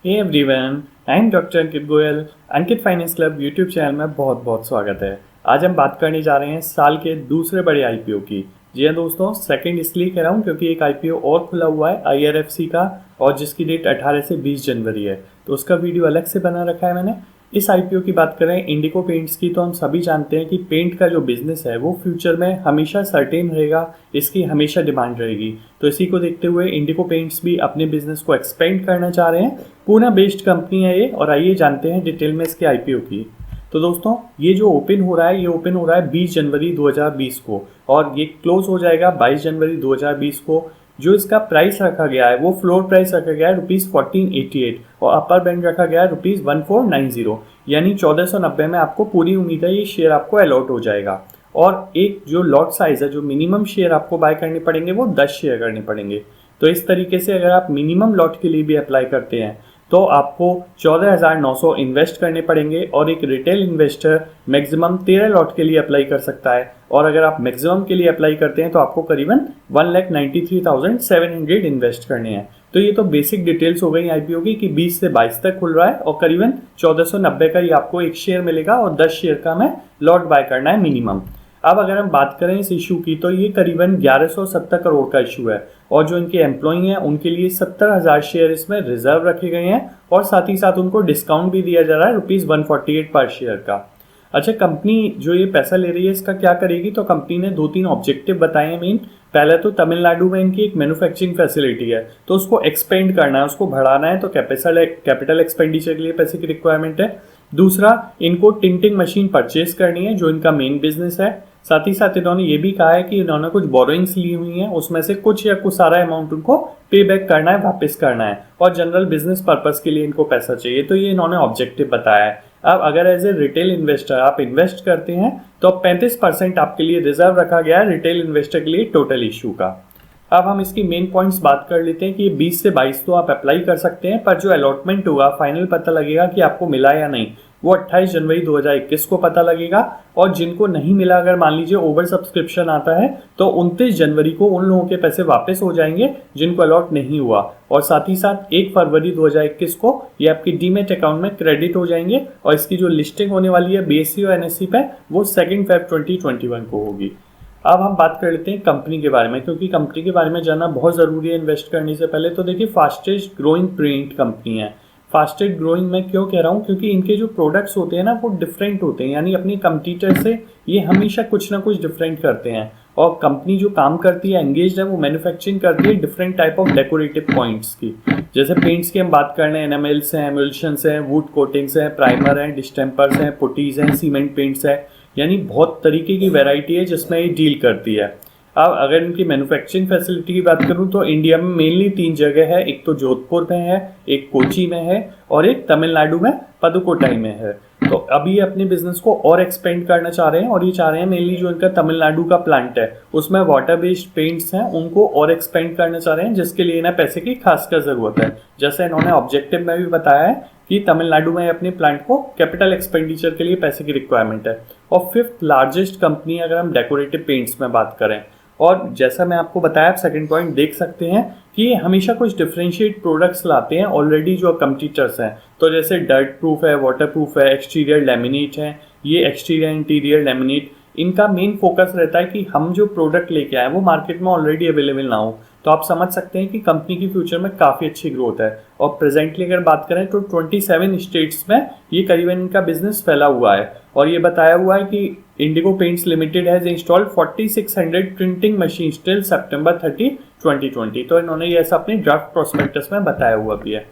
Hey everyone, I am doctor Ankit Goyal. Ankit finance club YouTube channel में बहुत बहुत स्वागत है। आज हम बात करने जा रहे हैं साल के दूसरे बड़े आईपीओ की। जी हाँ दोस्तों, सेकंड इसलिए कह रहा हूँ क्योंकि एक आईपीओ और खुला हुआ है आईआरएफसी का, और जिसकी डेट 18 से 20 जनवरी है, तो उसका वीडियो अलग से बना रखा है मैंने। इस आईपीओ की बात करें इंडिको पेंट्स की, तो हम सभी जानते हैं कि पेंट का जो बिजनेस है वो फ्यूचर में हमेशा सर्टेन रहेगा, इसकी हमेशा डिमांड रहेगी। तो इसी को देखते हुए इंडिको पेंट्स भी अपने बिजनेस को एक्सपेंड करना चाह रहे हैं। पूना बेस्ड कंपनी है ये, और आइए जानते हैं डिटेल में इसके आईपीओ की। तो दोस्तों, ये जो ओपन हो रहा है, ये ओपन हो रहा है 20 जनवरी 2020 को, और ये क्लोज हो जाएगा 22 जनवरी 2020 को। जो इसका प्राइस रखा गया है वो फ्लोर प्राइस रखा गया है ₹1488, और अपर बैंड रखा गया है ₹1490, यानी 1490 में आपको पूरी उम्मीद है ये शेयर आपको अलॉट हो जाएगा। और एक जो लॉट साइज है, जो मिनिमम शेयर आपको बाय करने पड़ेंगे वो 10 शेयर करने पड़ेंगे। तो इस तरीके से अगर आप मिनिमम लॉट के लिए भी अप्लाई करते हैं तो आपको 14,900 इन्वेस्ट करने पड़ेंगे, और एक रिटेल इन्वेस्टर मैक्सिमम 13 लॉट के लिए अप्लाई कर सकता है। और अगर आप मैक्सिमम के लिए अप्लाई करते हैं तो आपको करीबन 1,93,700 इन्वेस्ट करने हैं। तो ये तो बेसिक डिटेल्स हो गई आईपीओ की कि 20 से 22 तक खुल रहा है, और करीबन 1490 का ही आपको एक शेयर मिलेगा, और 10 शेयर का हमें लॉट बाय करना है मिनिमम। अब अगर हम बात करें इस इशू की, तो ये करीबन 1170 करोड़ का इशू है, और जो इनके एम्प्लॉई हैं उनके लिए 70,000 शेयर इसमें रिजर्व रखे गए हैं, और साथ ही साथ उनको डिस्काउंट भी दिया जा रहा है ₹148 पर शेयर का। अच्छा, कंपनी जो ये पैसा ले रही है इसका क्या करेगी, तो कंपनी ने 2-3 ऑब्जेक्टिव बताए हैं मेन। पहले तो तमिलनाडु में इनकी एक मैन्युफैक्चरिंग फैसिलिटी है, तो उसको एक्सपेंड करना है, उसको बढ़ाना है, तो कैपिटल एक्सपेंडिचर के लिए पैसे की रिक्वायरमेंट है। दूसरा, इनको टिंटिंग मशीन परचेज करनी है, जो इनका मेन बिजनेस है। साथ ही साथ इन्होंने ये भी कहा है कि इन्होंने कुछ बोरोइंग्स ली हुई हैं, उसमें से कुछ या कुछ सारा अमाउंट उनको पे बैक करना है, वापस करना है, और जनरल बिजनेस पर्पस के लिए इनको पैसा चाहिए। तो ये इन्होंने ऑब्जेक्टिव बताया है। अब अगर एज ए रिटेल इन्वेस्टर आप इन्वेस्ट करते हैं तो 35% आपके लिए रिजर्व रखा गया है रिटेल इन्वेस्टर के लिए टोटल इशू का। अब हम इसकी मेन पॉइंट्स बात कर लेते हैं कि 20 से 22 तो आप अप्लाई कर सकते हैं, पर जो अलॉटमेंट होगा फाइनल पता लगेगा कि आपको मिला या नहीं, वो 28 जनवरी 2021 को पता लगेगा। और जिनको नहीं मिला, अगर मान लीजिए ओवर सब्सक्रिप्शन आता है, तो 29 जनवरी को उन लोगों के पैसे वापस हो जाएंगे जिनको अलॉट नहीं हुआ। और साथ ही साथ 1 फरवरी 2021 को ये आपकी डीमेट अकाउंट में क्रेडिट हो जाएंगे, और इसकी जो लिस्टिंग होने वाली है बीएसई और एनएसई पे, वो 2 फेब 2021 को होगी। अब हम बात कर लेते हैं कंपनी के बारे में, क्योंकि कंपनी के बारे में जानना बहुत ज़रूरी है इन्वेस्ट करने से पहले। तो देखिए, फास्टेस्ट ग्रोइंग पेंट कंपनी है। फास्टेस्ट ग्रोइंग मैं क्यों कह रहा हूँ, क्योंकि इनके जो प्रोडक्ट्स होते हैं ना वो डिफरेंट होते हैं, यानी अपनी कंपटीटर से ये हमेशा कुछ ना कुछ डिफरेंट करते हैं। और कंपनी जो काम करती है, एंगेज है, वो मैन्युफैक्चरिंग करती है different type of decorative points की। जैसे पेंट्स की हम बात कर रहे हैं, एनामेल्स हैं, एमल्शंस हैं, वुड कोटिंग्स हैं, प्राइमर हैं, डिस्टेम्पर्स हैं, पुटीज हैं, सीमेंट पेंट्स हैं, यानी बहुत तरीके की वैरायटी है जिसमें ये डील करती है। अब अगर इनकी मैन्युफैक्चरिंग फैसिलिटी की बात करूं तो इंडिया में मेनली 3 जगह है। एक तो जोधपुर में है, एक कोची में है, और एक तमिलनाडु में पदुकोट्टाई में है। तो अभी ये अपने बिजनेस को और एक्सपेंड करना चाह रहे हैं, और ये चाह रहे हैं मेनली जो इनका तमिलनाडु का प्लांट है उसमें वाटर बेस्ड पेंट्स हैं, उनको और एक्सपेंड करना चाह रहे हैं, जिसके लिए इन्हें पैसे की खासकर जरूरत है। जैसे इन्होंने ऑब्जेक्टिव में भी बताया है कि तमिलनाडु में अपने प्लांट को कैपिटल एक्सपेंडिचर के लिए पैसे की रिक्वायरमेंट है। और 5th लार्जेस्ट कंपनी अगर हम डेकोरेटिव पेंट्स में बात करें, और जैसा मैं आपको बताया, आप सेकंड पॉइंट देख सकते हैं कि ये हमेशा कुछ डिफरेंशिएट प्रोडक्ट्स लाते हैं ऑलरेडी जो कंपटीटर्स हैं। तो जैसे डर्ट प्रूफ है, वाटर प्रूफ है, एक्सटीरियर लैमिनेट है, ये एक्सटीरियर इंटीरियर लैमिनेट, इनका मेन फोकस रहता है कि हम जो प्रोडक्ट लेके आए वो मार्केट में ऑलरेडी अवेलेबल ना हो। तो आप समझ सकते हैं कि कंपनी की फ्यूचर में काफ़ी अच्छी ग्रोथ है। और प्रेजेंटली अगर बात करें तो 27 स्टेट्स में ये करीबन इनका बिजनेस फैला हुआ है। और ये बताया हुआ है कि Indigo paints limited has installed 4600 printing machine till September 30, 2020। तो इन्होंने ये ऐसा अपने ड्राफ्ट प्रोस्पेक्टस में बताया हुआ भी है।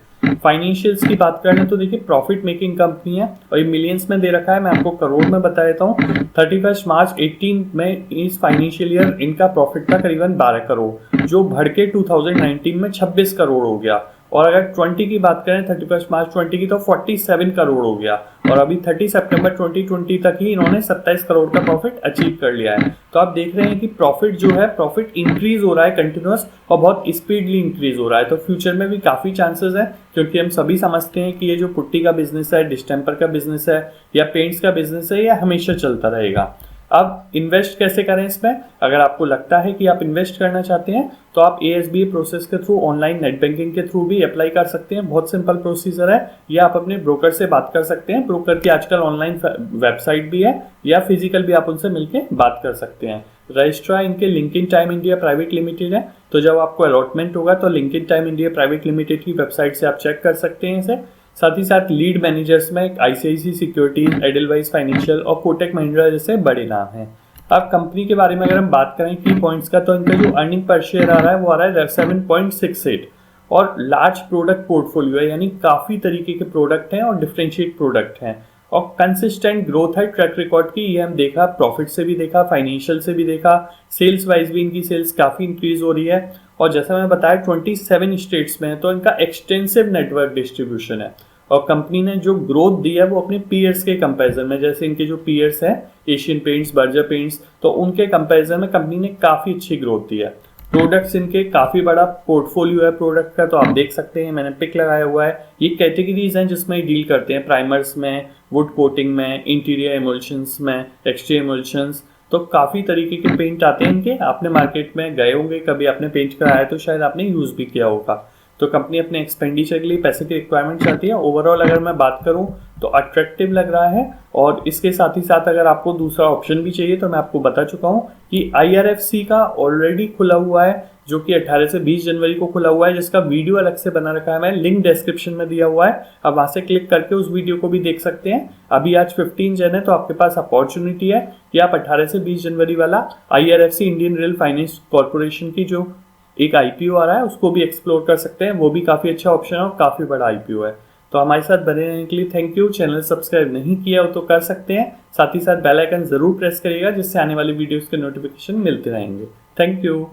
फाइनेंशियल्स की बात करें तो देखिए, प्रॉफिट मेकिंग कंपनी है, और ये मिलियंस में दे रखा है। मैं आपको करोड़ में बता देता हूँ। 31 मार्च 18 में इस फाइनेंशियल ईयर इनका प्रॉफिट था करीबन 12 करोड़, जो बढ़ के 2019 में 26 करोड़ हो गया। और अगर 20 की बात करें, 31 मार्च 20 की, तो 47 करोड़ हो गया। और अभी 30 सितंबर 2020 तक ही इन्होंने 27 करोड़ का प्रॉफिट अचीव कर लिया है। तो आप देख रहे हैं कि प्रॉफिट जो है, प्रॉफिट इंक्रीज हो रहा है कंटिन्यूअस, और बहुत स्पीडली इंक्रीज हो रहा है। तो फ्यूचर में भी काफ़ी चांसेस हैं, क्योंकि हम सभी समझते हैं कि ये जो पुट्टी का बिजनेस है, डिस्टेम्पर का बिजनेस है, या पेंट्स का बिजनेस है, ये हमेशा चलता रहेगा। अब इन्वेस्ट कैसे करें इसमें? अगर आपको लगता है कि आप इन्वेस्ट करना चाहते हैं तो आप ASBA प्रोसेस के थ्रू, ऑनलाइन नेट बैंकिंग के थ्रू भी अप्लाई कर सकते हैं। बहुत सिंपल प्रोसीजर है। या आप अपने ब्रोकर से बात कर सकते हैं। ब्रोकर की आजकल ऑनलाइन वेबसाइट भी है, या फिजिकल भी आप उनसे मिलकर बात कर सकते हैं। रजिस्ट्रार इनके link in time India private limited है। तो जब आपको अलॉटमेंट होगा तो link in time India private limited की वेबसाइट से आप चेक कर सकते हैं इसे। साथ ही साथ लीड मैनेजर्स में ICICI सिक्योरिटीज, एडलवाइस फाइनेंशियल और कोटक महिंद्रा जैसे बड़े नाम हैं। अब कंपनी के बारे में अगर हम बात करें की पॉइंट्स का, तो इनका जो अर्निंग पर शेयर आ रहा है वो आ रहा है 7.68 और लार्ज प्रोडक्ट पोर्टफोलियो है, यानी काफ़ी तरीके के प्रोडक्ट हैं और डिफरेंशिएट प्रोडक्ट हैं और कंसिस्टेंट ग्रोथ है ट्रैक रिकॉर्ड की। ये हम देखा, प्रॉफिट से भी देखा, फाइनेंशियल से भी देखा, सेल्स वाइज भी इनकी सेल्स काफ़ी इंक्रीज हो रही है। और जैसा मैं बताया 27 स्टेट्स में है, तो इनका एक्सटेंसिव नेटवर्क डिस्ट्रीब्यूशन है। और कंपनी ने जो ग्रोथ दी है वो अपने पीयर्स के कंपैरिजन में, जैसे इनके जो पीयर्स हैं एशियन पेंट्स, बर्जर पेंट्स, तो उनके कंपैरिजन में कंपनी ने काफ़ी अच्छी ग्रोथ दी है। प्रोडक्ट्स इनके काफ़ी बड़ा पोर्टफोलियो है प्रोडक्ट का, तो आप देख सकते हैं मैंने पिक लगाया हुआ है। ये कैटेगरीज हैं जिसमें डील करते हैं, प्राइमर्स में, वुड कोटिंग में, इंटीरियर एमल्शंस में, एक्सटीरियर एमल्शंस, तो काफ़ी तरीके के पेंट आते हैं इनके। आपने मार्केट में गए होंगे कभी, आपने पेंट कराया तो शायद आपने यूज़ भी किया होगा। तो कंपनी अपने एक्सपेंडिचर के लिए पैसे की रिक्वायरमेंट चाहती है। ओवरऑल अगर मैं बात करूं तो अट्रैक्टिव लग रहा है। और इसके साथ ही साथ अगर आपको दूसरा ऑप्शन भी चाहिए तो मैं आपको बता चुका हूं कि IRFC का ऑलरेडी खुला हुआ है, जो कि 18 से 20 जनवरी को खुला हुआ है, जिसका वीडियो अलग से बना रखा है, मैं लिंक डिस्क्रिप्शन में दिया हुआ है। अब वहां से क्लिक करके उस वीडियो को भी देख सकते हैं। अभी आज 15 जन है, तो आपके पास अपॉर्चुनिटी है कि आप 18 से 20 जनवरी वाला IRFC, Indian real finance corporation की जो एक IPO आ रहा है उसको भी एक्सप्लोर कर सकते हैं। वो भी काफ़ी अच्छा ऑप्शन है और काफ़ी बड़ा IPO है। तो हमारे साथ बने रहने के लिए थैंक यू। चैनल सब्सक्राइब नहीं किया हो तो कर सकते हैं। साथ ही साथ बेल आइकन जरूर प्रेस करिएगा, जिससे आने वाली वीडियोस के नोटिफिकेशन मिलते रहेंगे। Thank you.